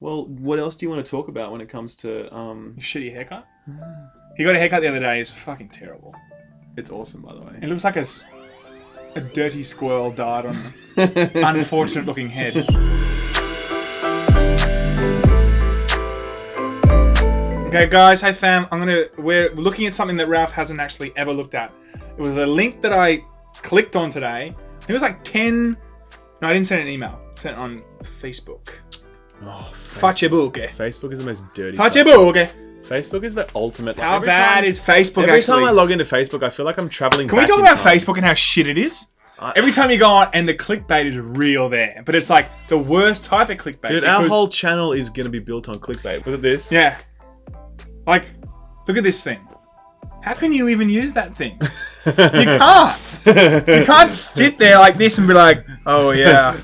Well, what else do you want to talk about when it comes to Shitty haircut? He got a haircut the other day. It's fucking terrible. It's awesome, by the way. It looks like a dirty squirrel died on an unfortunate looking head. Okay, guys, hey fam, we're looking at something that Ralph hasn't actually ever looked at. It was a link that I clicked on today. It was like 10. No, I didn't send an email. I sent it on Facebook. Oh, Facebook. Facebook is the most dirty. Facebook. Facebook is the ultimate. How bad is Facebook? Every time I log into Facebook, I feel like I'm traveling. Can we talk about Facebook and how shit it is? Every time you go on, and the clickbait is real there, but it's like the worst type of clickbait. Dude, our whole channel is going to be built on clickbait. Look at this. Yeah. Like, look at this thing. How can you even use that thing? You can't. You can't sit there like this and be like, oh yeah.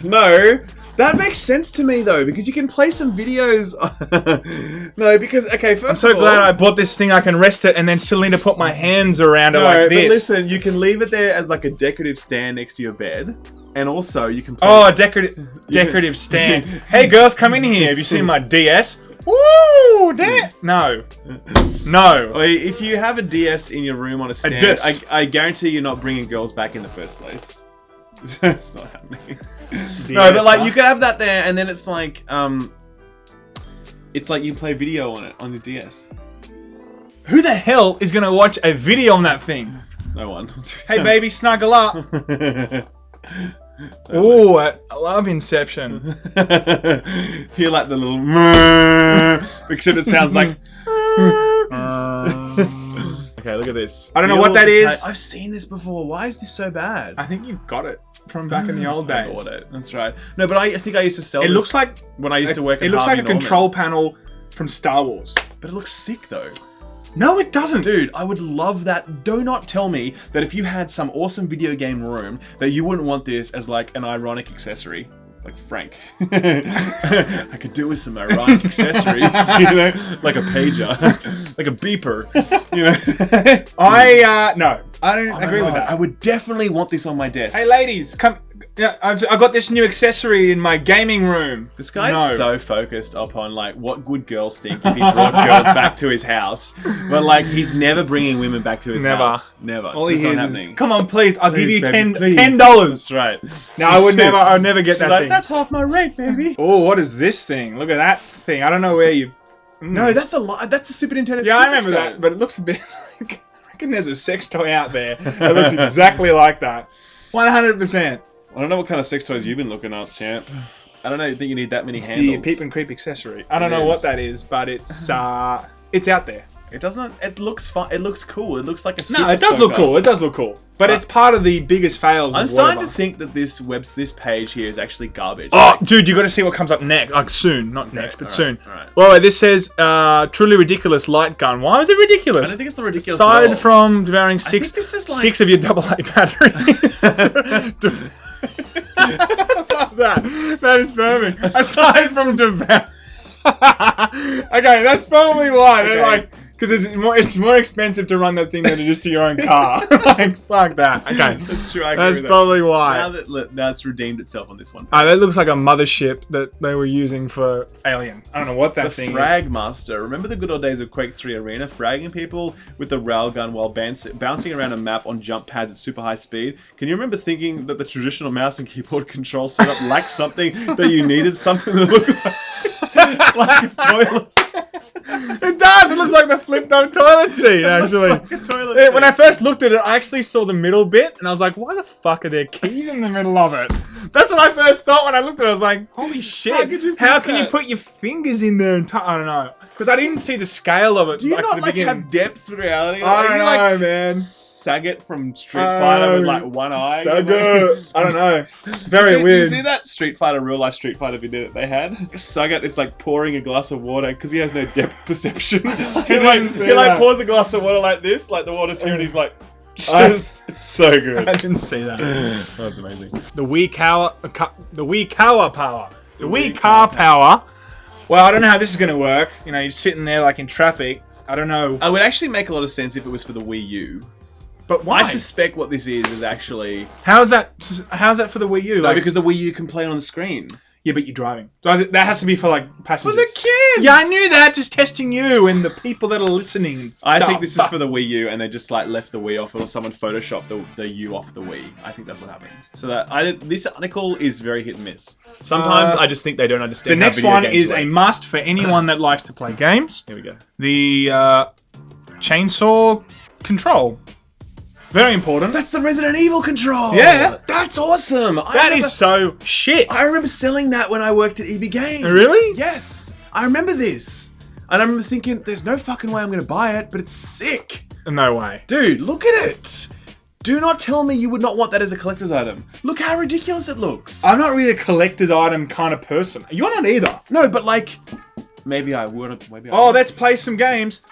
No, that makes sense to me though, because you can play some videos. No, because, okay, first I'm so glad I bought this thing. I can rest it and then still need to put my hands around it like this. But listen, you can leave it there as like a decorative stand next to your bed. And also, you can play... Oh, decorative stand. Hey girls, come in here. Have you seen my DS? Woo! No. If you have a DS in your room on a stand, I guarantee you're not bringing girls back in the first place. That's not happening. No, but like you could have that there, and then it's like you play video on it on your DS. Who the hell is gonna watch a video on that thing? No one. Hey baby, snuggle up. Oh, I love Inception. Hear like the little except it sounds like okay, look at this. I don't know what that is. I've seen this before. Why is this so bad? I think you got it from back in the old days. I bought it. That's right. No, but I think I used to sell it. This Looks like when I used to work at It looks Harvey like a Norman. control panel from Star Wars. But it looks sick though. No, it doesn't. Dude, I would love that. Do not tell me that if you had some awesome video game room that you wouldn't want this as like an ironic accessory. Like Frank. I could do with some ironic accessories, you know? Like a pager. Like a beeper. You know? No. I don't agree with that. I would definitely want this on my desk. Hey ladies, come. Yeah, I've got this new accessory in my gaming room. This guy's so focused upon like what would girls think if he brought girls back to his house, but like he's never bringing women back to his house. Never. All it's he just not hears happening. Come on, please. I'll give you baby, $10. That's right. No, I would never. I'll never get that like, thing. That's half my rate, baby. Oh, what is this thing? Look at that thing. I don't know where you. No, that's a lot. That's a Super Nintendo. Yeah, I remember that, but it looks a bit like. I reckon there's a sex toy out there that looks exactly like that. 100%. I don't know what kind of sex toys you've been looking up, champ. I don't know. Think you need that many it's handles. The peep and creep accessory. I don't know what that is, but it's out there. It doesn't. It looks fun. It looks cool. It looks like a. No, it does look cool. It does look cool. But it's part of the biggest fails. I'm starting to think that this page here is actually garbage. Oh, dude, you got to see what comes up next. Like soon, not next, but soon. All right. Well, this says truly ridiculous light gun. Why is it ridiculous? I don't think it's not ridiculous. Aside from devouring six of your AA battery. That is perfect. Aside from devouring. Okay, that's probably why. They're like, because it's more expensive to run that thing than it is to your own car. Like, fuck that. Okay, that's true. That's probably why. Now it's redeemed itself on this one. That looks like a mothership that they were using for Alien. I don't know what that thing is. The Frag Master. Remember the good old days of Quake 3 Arena, fragging people with the railgun while bouncing around a map on jump pads at super high speed? Can you remember thinking that the traditional mouse and keyboard control setup lacked something that you needed? Something that looked like a toilet. It does. It looks like the flipped up toilet seat, actually. Like a toilet seat. When I first looked at it, I actually saw the middle bit, and I was like, why the fuck are there keys in the middle of it? That's what I first thought when I looked at it. I was like, holy shit. How can you put your fingers in there and I don't know. Because I didn't see the scale of it. Do you not have depth in reality? I don't know, man. Sagat from Street Fighter with like one eye. So good. I don't know. Very weird. Did you see that real life Street Fighter video that they had? Sagat is like pouring a glass of water because he has no depth perception. he pours a glass of water like this, like the water's here, and he's like, it's so good. I didn't see that. That's amazing. The Wii car power. Well, I don't know how this is going to work. You know, you're sitting there like in traffic. I don't know. It would actually make a lot of sense if it was for the Wii U. But why? I suspect what this is actually... How's that for the Wii U? No, because the Wii U can play it on the screen. Yeah, but you're driving. So that has to be for like passengers. For the kids! Yeah, I knew that. Just testing you and the people that are listening and stuff. I think this is for the Wii U, and they just like left the Wii off, or someone photoshopped the U off the Wii. I think that's what happened. So this article is very hit and miss. Sometimes I just think they don't understand. The next one is a must for anyone that likes to play games. Here we go. The chainsaw control. Very important. That's the Resident Evil control. Yeah. That's awesome. That is so shit. I remember selling that when I worked at EB Games. Really? Yes. I remember this. And I remember thinking, there's no fucking way I'm going to buy it, but it's sick. No way. Dude, look at it. Do not tell me you would not want that as a collector's item. Look how ridiculous it looks. I'm not really a collector's item kind of person. You're not either. No, but like, maybe I would. Maybe I Oh, would. let's play some games.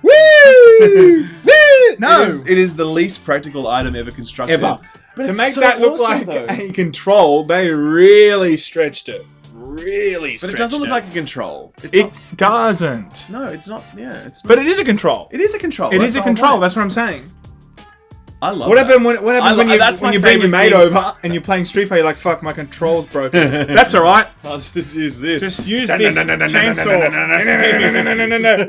Woo! Woo! No. It is the least practical item ever constructed. Ever. But To it's make so that look awesome, like though. a control, they really stretched it. Really stretched it. But it doesn't look like a control. It's It not, doesn't. no, it's not. Yeah, it's not. But it is a control. It is a control. It That's is a the whole control. point. That's what I'm saying. I love What that. happened when that's my you bring your favourite mate thing. over and you're playing Street Fighter? You're like, fuck, my control's broken. That's all right. I'll just use this. Just use this chainsaw.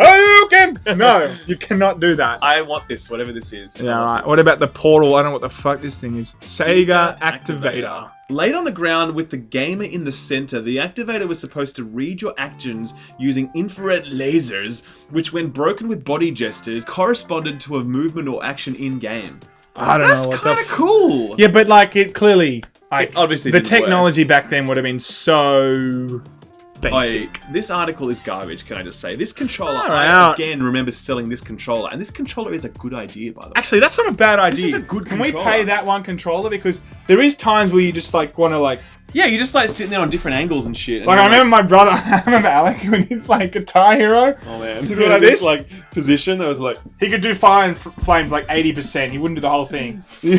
Oh, you can. No, you cannot do that. I want this, whatever this is. Yeah, all right. What about the portal? I don't know what the fuck this thing is. Sega Activator. Laid on the ground with the gamer in the center, the activator was supposed to read your actions using infrared lasers, which when broken with body gestures, corresponded to a movement or action in-game. I don't That's know what kind of cool. Yeah, but like it clearly, like It obviously the didn't work. technology back then would have been so basic. This article is garbage, can I just say? This controller, Far I out. again remember selling this controller, and this controller is a good idea, by the way. Actually, that's not a bad idea. is a good Can we controller. pay that one controller? Because there is times where you just like want to like. Yeah, you just like sitting there on different angles and shit. And Like I you're remember my brother, I remember Alec when he played Guitar Hero. oh man, You do like this? like position that was like. He could do fire and flames like 80%. He wouldn't do the whole thing. He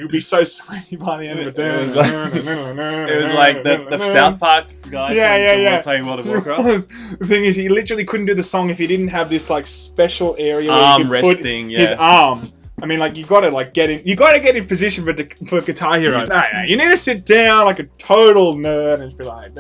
would be so sweaty by the end of it. It was like the South Park guy. Yeah. Playing World of Warcraft. The thing is, he literally couldn't do the song if he didn't have this like special area where Arm he could rest put thing, his yeah. arm. I mean, like you gotta like get in. You gotta get in position for Guitar Hero. No, you need to sit down like a total nerd and be like.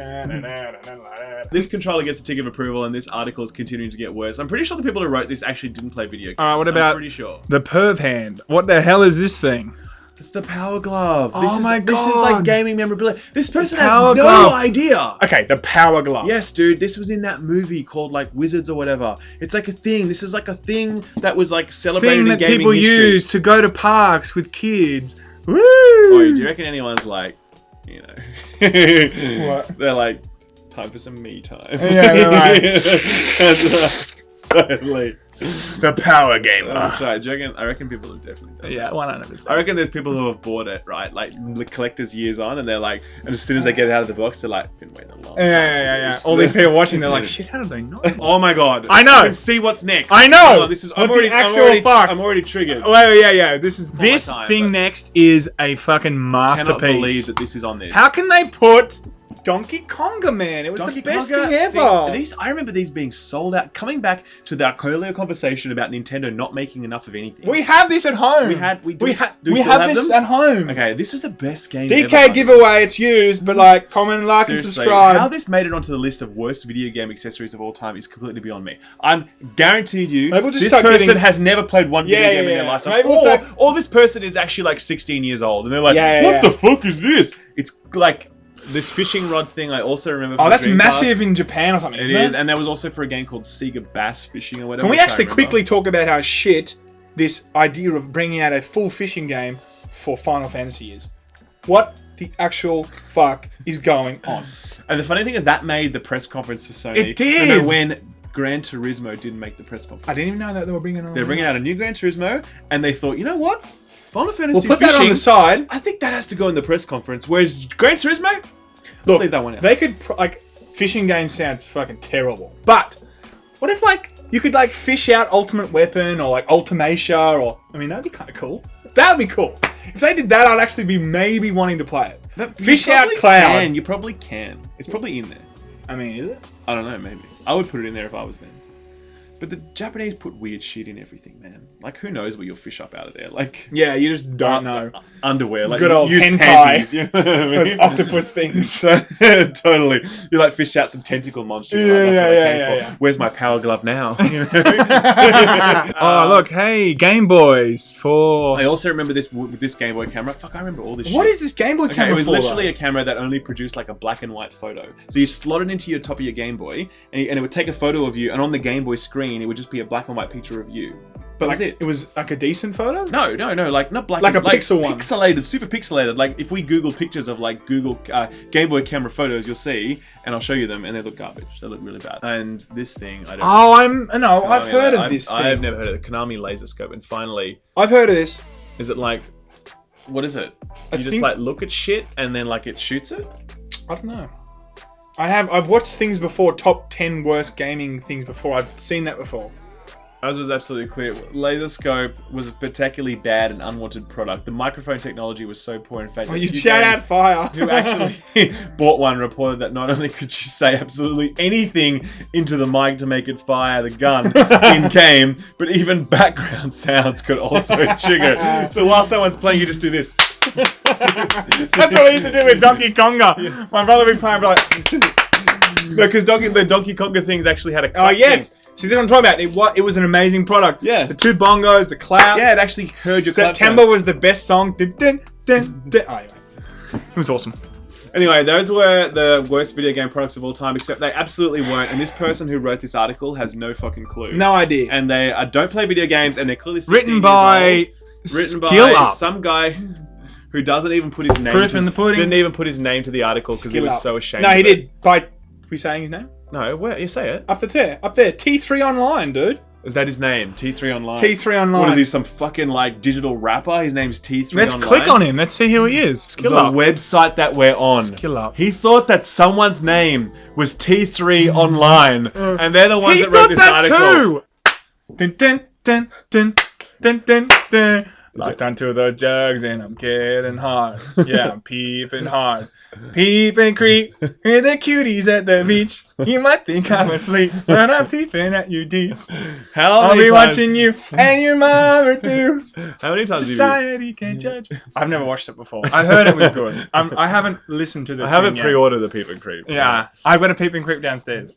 This controller gets a tick of approval, and this article is continuing to get worse. I'm pretty sure the people who wrote this actually didn't play video games. What I'm about pretty sure. the perv hand? What the hell is this thing? It's the Power Glove. Oh This is my This is like God. gaming memorabilia. This person has Power no Glove. idea. Okay, the power glove. Yes, dude, this was in that movie called like Wizards or whatever. It's like a thing. This is like a thing that was like celebrated Thing in that gaming people history. use to go to parks with kids. Woo! Oh, do you reckon anyone's like, you know, What? they're like, time for some me time. Yeah, they're like- totally. The power game. That's right. Do you reckon, I reckon people have definitely done Yeah, that. 100%. I reckon there's people who have bought it, right? Like the collectors years on, and they're like, and as soon as they get it out of the box, they're like, been waiting a long time. Yeah. for this." All these people watching, they're like, shit, how did they know? Oh my god! I know. I can see what's next. I know. Hold on, this is. What the actual fuck? I'm already triggered. Wait, yeah. This is this time, thing but- next is a fucking I cannot believe masterpiece. that this is on this. How can they put Donkey Konga, man? It was the best Konga thing ever. These, I remember these being sold out. Coming back to that earlier conversation about Nintendo not making enough of anything. We have this at home. We have still this them? at home. Okay, this was the best game. DK ever. giveaway, it's used, but like, comment, like, Seriously, and subscribe. how this made it onto the list of worst video game accessories of all time is completely beyond me. I'm guaranteed you, Maybe we'll just this start person getting- has never played one video game in their yeah. lifetime. Maybe we'll start- Or this person is actually like 16 years old, and they're like, Yeah, what yeah. the fuck is this? It's like this fishing rod thing. I also remember. Oh, from that's Dreamcast. massive in Japan or something. It isn't is, and there was also for a game called Sega Bass Fishing or whatever. Can we which I actually remember. quickly talk about how shit this idea of bringing out a full fishing game for Final Fantasy is? What the actual fuck is going on? And the funny thing is that made the press conference for Sony. It did! No, when Gran Turismo didn't make the press conference. I didn't even know that they were bringing on. They're bringing out a new Gran Turismo, and they thought, you know what? Final Fantasy We'll put Fishing, that on the side. I think that has to go in the press conference. Whereas Gran Turismo, let's Look, leave that one out. they could like fishing game sounds fucking terrible. But what if like you could like fish out Ultimate Weapon or like Ultimacia or I mean that'd be kind of cool. That'd be cool. If they did that, I'd actually be maybe wanting to play it. Fish out Cloud. You probably can. It's probably in there. I mean, is it? I don't know. Maybe I would put it in there if I was them. But the Japanese put weird shit in everything, man. Like, who knows what you'll fish up out of there? Like, Yeah, you just don't know. Underwear, like Good old used hentai. panties, you know what I mean? Those octopus things. So, totally. You like fish out some tentacle monster. You're like, that's what I came for. Where's my power glove now? You know? Oh, look, hey, Game Boys for... I also remember this with this Game Boy camera. Fuck, I remember all this shit. What is this Game Boy camera It was for, literally though? a camera that only produced like a black and white photo. So you slot it into your top of your Game Boy, and it would take a photo of you, and on the Game Boy screen, it would just be a black and white picture of you. But Like, that's it. It was like a decent photo? No, like not black, Like and, a pixel one. Pixelated, super pixelated. Like if we Google pictures of like Google Game Boy camera photos, you'll see, and I'll show you them, and they look garbage. They look really bad. And this thing, I don't. Oh, I've heard of this thing. I've never heard of the Konami laser scope, and finally, I've heard of this. is it like, what is it? You just think- like look at shit, and then like it shoots it. I don't know. I've watched things before, top 10 worst gaming things before. I've seen that before. As was absolutely clear, laser scope was a particularly bad and unwanted product. The microphone technology was so poor, in fact. Oh, you shout out fire. Who actually bought one reported that not only could you say absolutely anything into the mic to make it fire the gun in game, but even background sounds could also trigger it. So while someone's playing, you just do this. That's what I used to do with Donkey Konga. Yeah. My brother would be playing, like... No, because the Donkey Konga things actually had a Oh, yes. See, that's what I'm talking about. It was an amazing product. Yeah. The two bongos, the clap. Yeah, it actually heard your clap September sound. was the best song. Dun, dun, dun, dun. Oh, anyway. It was awesome. Anyway, those were the worst video game products of all time, except they absolutely weren't. And this person who wrote this article has no fucking clue. No idea. And they don't play video games, and they're clearly 16 Written years by old. Written Skill by Up. some guy who doesn't even put his name. Proof in the pudding. Didn't even put his name to the article because he Skill was Up. so ashamed. No, he of it. did. By we saying his name? No, where you say it? Up there. T3 Online, dude. Is that his name? T3 Online. T3 Online. What is he? Some fucking like digital rapper? His name's T3 Let's Online. click on him. Let's see who he is. Skill The Up. website that we're on. Skill Up. He thought that someone's name was T3 Online, and they're the ones He that wrote thought this that article. too. Dun, dun, dun, dun, dun, dun, dun. Locked onto those jugs and I'm getting hard. Yeah, I'm peeping hard. Peep and creep. Hear the cuties at the beach. You might think I'm asleep, but I'm peeping at you deets. I'll be watching you and your mother too. How many times Society can't judge. I've never watched it before. I heard it was good. I haven't listened to the I haven't tune yet. pre-ordered the Peep and Creep. Yeah, I've got a peep and creep downstairs.